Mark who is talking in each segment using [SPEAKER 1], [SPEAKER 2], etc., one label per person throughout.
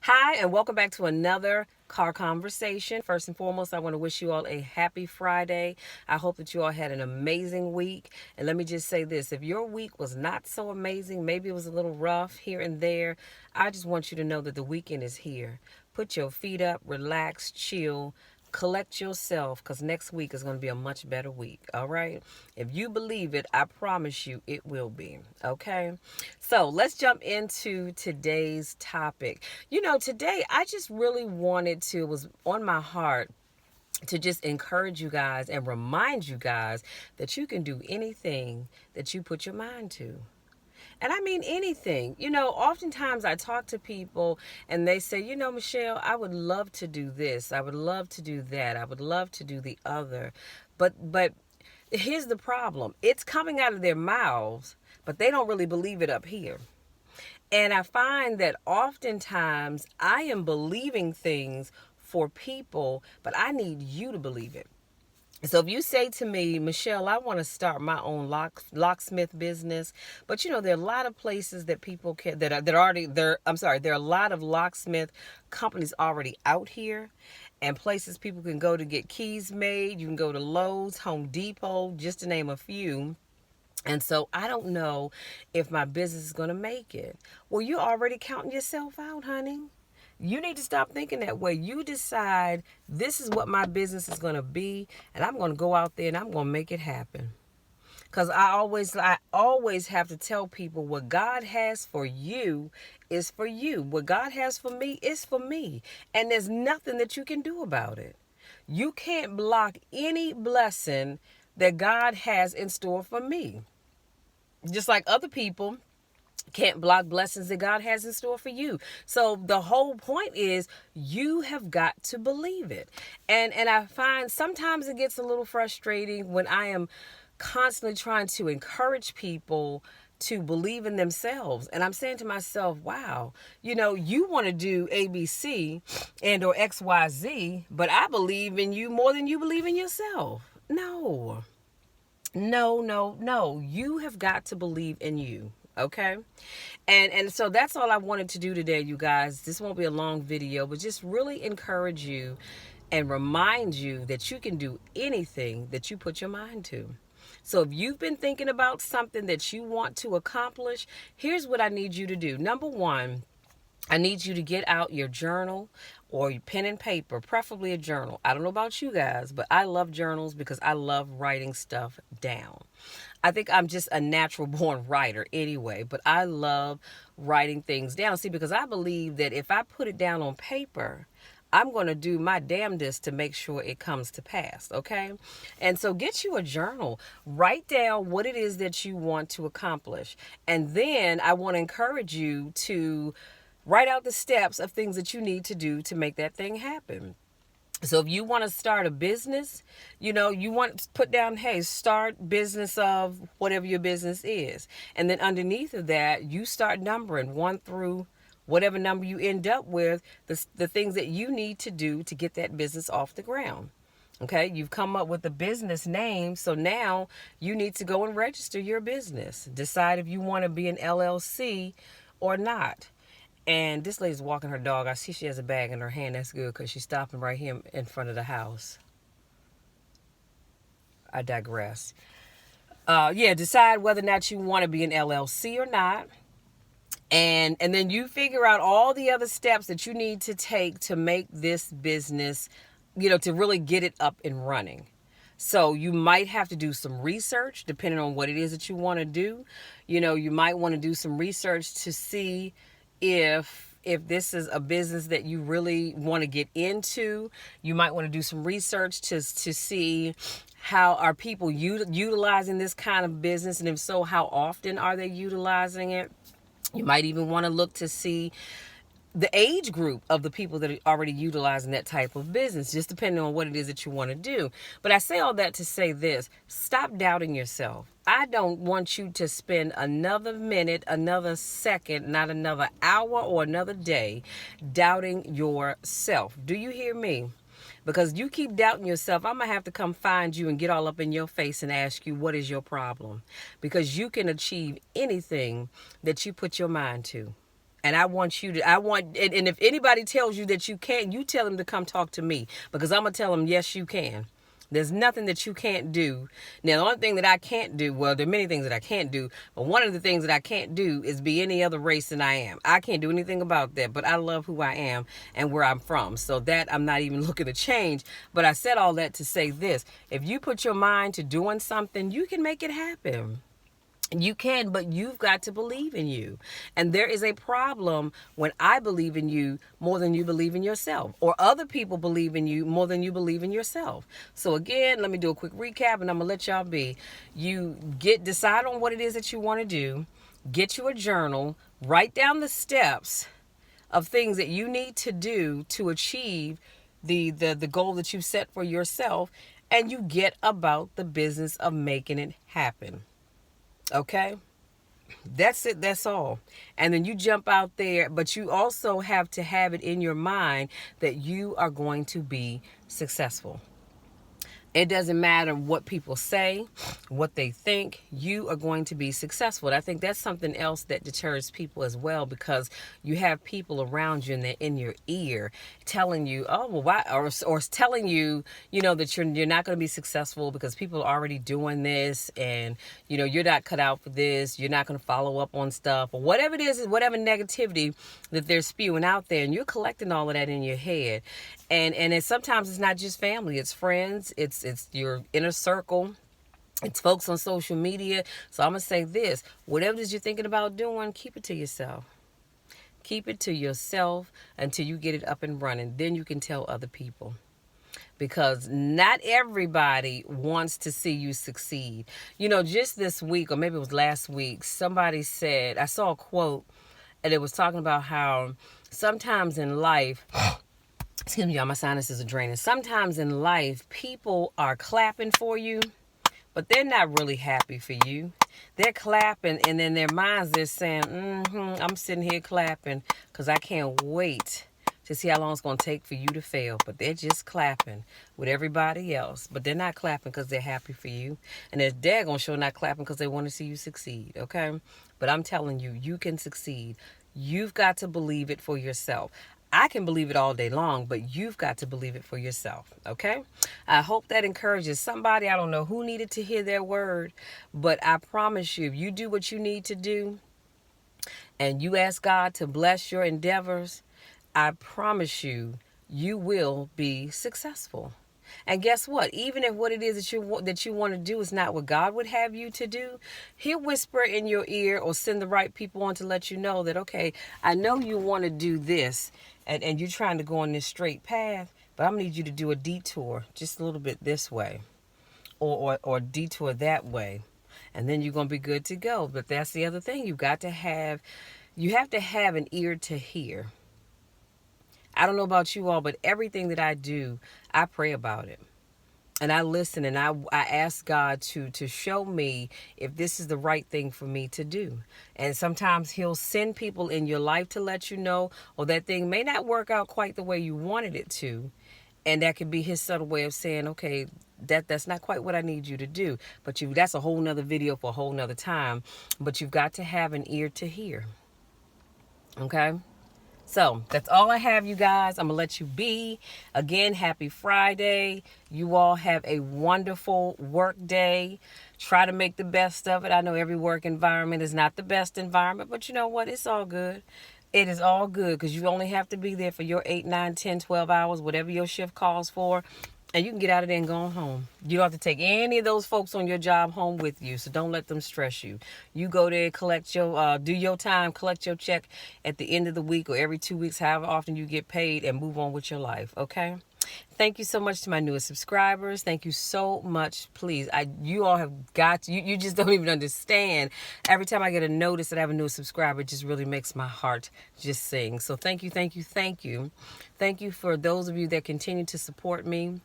[SPEAKER 1] Hi, and welcome back to another car conversation. First and foremost, I want to wish you all a happy Friday. I hope that you all had an amazing week. And let me just say this, if your week was not so amazing, maybe it was a little rough here and there, I just want you to know that the weekend is here. Put your feet up, relax, chill, collect yourself, because next week is going to be a much better week. All right, if you believe it, I promise you it will be. Okay, so let's jump into today's topic. Today I just really wanted to, was on my heart, to just encourage you guys and remind you guys that you can do anything that you put your mind to. And I mean anything. Oftentimes I talk to people and they say, Michelle, I would love to do this. I would love to do that. I would love to do the other. But here's the problem. It's coming out of their mouths, but they don't really believe it up here. And I find that oftentimes I am believing things for people, but I need you to believe it. So if you say to me, Michelle, I want to start my own locksmith business, but there are a lot of places that people can that are already there. I'm sorry, there are a lot of locksmith companies already out here, and places people can go to get keys made. You can go to Lowe's, Home Depot, just to name a few. And so I don't know if my business is going to make it. Well, you're already counting yourself out, honey. You need to stop thinking that way. You decide this is what my business is going to be, and I'm going to go out there and I'm going to make it happen. Because I always have to tell people what God has for you is for you. What God has for me is for me. And there's nothing that you can do about it. You can't block any blessing that God has in store for me. Just like other people can't block blessings that God has in store for you. So the whole point is you have got to believe it. And I find sometimes it gets a little frustrating when I am constantly trying to encourage people to believe in themselves. And I'm saying to myself, wow, you want to do ABC and or XYZ, but I believe in you more than you believe in yourself. No. No, no, no. You have got to believe in you. Okay. And so that's all I wanted to do today, you guys. This won't be a long video, but just really encourage you and remind you that you can do anything that you put your mind to. So if you've been thinking about something that you want to accomplish, here's what I need you to do. Number one, I need you to get out your journal or your pen and paper, preferably a journal. I don't know about you guys, but I love journals because I love writing stuff down. I think I'm just a natural born writer anyway, but I love writing things down. See, because I believe that if I put it down on paper, I'm going to do my damnedest to make sure it comes to pass, okay? And so get you a journal. Write down what it is that you want to accomplish. And then I want to encourage you to write out the steps of things that you need to do to make that thing happen. So if you want to start a business, you want to put down, hey, start business of whatever your business is. And then underneath of that, you start numbering one through whatever number you end up with, the things that you need to do to get that business off the ground. Okay, you've come up with a business name, so now you need to go and register your business. Decide if you want to be an LLC or not. And this lady's walking her dog. I see she has a bag in her hand. That's good because she's stopping right here in front of the house. I digress. Yeah, decide whether or not you want to be an LLC or not. And then you figure out all the other steps that you need to take to make this business, to really get it up and running. So you might have to do some research depending on what it is that you want to do. You might want to do some research to see if this is a business that you really want to get into. You might want to do some research to see how are people utilizing this kind of business, and if so, how often are they utilizing it. You might even want to look to see the age group of the people that are already utilizing that type of business, just depending on what it is that you want to do. But I say all that to say this: stop doubting yourself. I don't want you to spend another minute, another second, not another hour or another day doubting yourself. Do you hear me? Because you keep doubting yourself, I'm going to have to come find you and get all up in your face and ask you, what is your problem? Because you can achieve anything that you put your mind to. And I want you to, and if anybody tells you that you can't, you tell them to come talk to me, because I'm going to tell them, yes, you can. There's nothing that you can't do. Now, the only thing that I can't do, well, there are many things that I can't do, but one of the things that I can't do is be any other race than I am. I can't do anything about that, but I love who I am and where I'm from. So that I'm not even looking to change. But I said all that to say this: if you put your mind to doing something, you can make it happen. You can, but you've got to believe in you. And there is a problem when I believe in you more than you believe in yourself, or other people believe in you more than you believe in yourself. So again, let me do a quick recap and I'm gonna let y'all be. You decide on what it is that you want to do, get you a journal, write down the steps of things that you need to do to achieve the goal that you set for yourself, and you get about the business of making it happen. Okay? That's it. That's all. And then you jump out there, but you also have to have it in your mind that you are going to be successful. It doesn't matter what people say, what they think, you are going to be successful. And I think that's something else that deters people as well, because you have people around you and they're in your ear telling you, oh, well, why? Or telling you, that you're not going to be successful because people are already doing this, and, you're not cut out for this. You're not going to follow up on stuff, or whatever it is, whatever negativity that they're spewing out there. And you're collecting all of that in your head. And sometimes it's not just family, it's friends, it's your inner circle, it's folks on social media. So I'm going to say this: whatever it is you're thinking about doing, keep it to yourself. Keep it to yourself until you get it up and running. Then you can tell other people. Because not everybody wants to see you succeed. Just this week, or maybe it was last week, somebody said, I saw a quote, and it was talking about how sometimes in life, excuse me, y'all, my sinuses are draining. Sometimes in life, people are clapping for you, but they're not really happy for you. They're clapping, and in their minds, they're saying, I'm sitting here clapping because I can't wait to see how long it's going to take for you to fail. But they're just clapping with everybody else. But they're not clapping because they're happy for you. And they're daggone sure not clapping because they want to see you succeed, okay? But I'm telling you, you can succeed. You've got to believe it for yourself. I can believe it all day long, but you've got to believe it for yourself, okay? I hope that encourages somebody. I don't know who needed to hear their word, but I promise you, if you do what you need to do and you ask God to bless your endeavors, I promise you, you will be successful. And guess what? Even if what it is that you want to do is not what God would have you to do, He'll whisper in your ear or send the right people on to let you know that, okay, I know you want to do this, and you're trying to go on this straight path, but I'm going to need you to do a detour just a little bit this way, or detour that way, and then you're going to be good to go. But that's the other thing. You have to have an ear to hear. I don't know about you all, but everything that I do, I pray about it. And I listen, and I ask God to show me if this is the right thing for me to do. And sometimes He'll send people in your life to let you know, or that thing may not work out quite the way you wanted it to. And that could be His subtle way of saying, okay, that's not quite what I need you to do. But that's a whole nother video for a whole nother time. But you've got to have an ear to hear. Okay? So that's all I have, you guys. I'm going to let you be. Again, happy Friday. You all have a wonderful work day. Try to make the best of it. I know every work environment is not the best environment, but you know what? It's all good. It is all good, because you only have to be there for your 8, 9, 10, 12 hours, whatever your shift calls for. And you can get out of there and go home. You don't have to take any of those folks on your job home with you. So don't let them stress you. You go there, collect your, do your time, collect your check at the end of the week or every 2 weeks, however often you get paid, and move on with your life. Okay? Thank you so much to my newest subscribers. Thank you so much. Please, you all have got to, you just don't even understand. Every time I get a notice that I have a new subscriber, it just really makes my heart just sing. So thank you, thank you, thank you. Thank you for those of you that continue to support me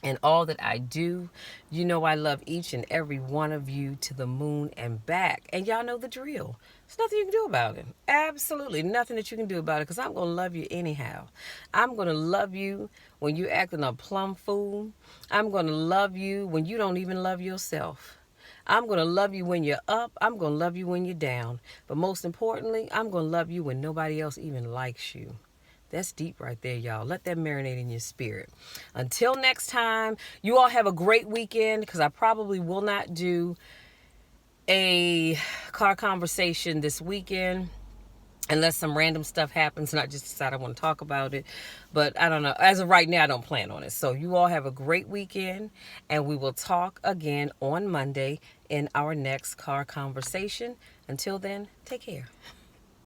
[SPEAKER 1] and all that I do. You know I love each and every one of you to the moon and back. And y'all know the drill. There's nothing you can do about it. Absolutely nothing that you can do about it, because I'm going to love you anyhow. I'm going to love you when you're acting a plumb fool. I'm going to love you when you don't even love yourself. I'm going to love you when you're up. I'm going to love you when you're down. But most importantly, I'm going to love you when nobody else even likes you. That's deep right there, y'all. Let that marinate in your spirit. Until next time, you all have a great weekend, because I probably will not do a car conversation this weekend unless some random stuff happens and I just decide I want to talk about it. But I don't know. As of right now, I don't plan on it. So you all have a great weekend, and we will talk again on Monday in our next car conversation. Until then, take care.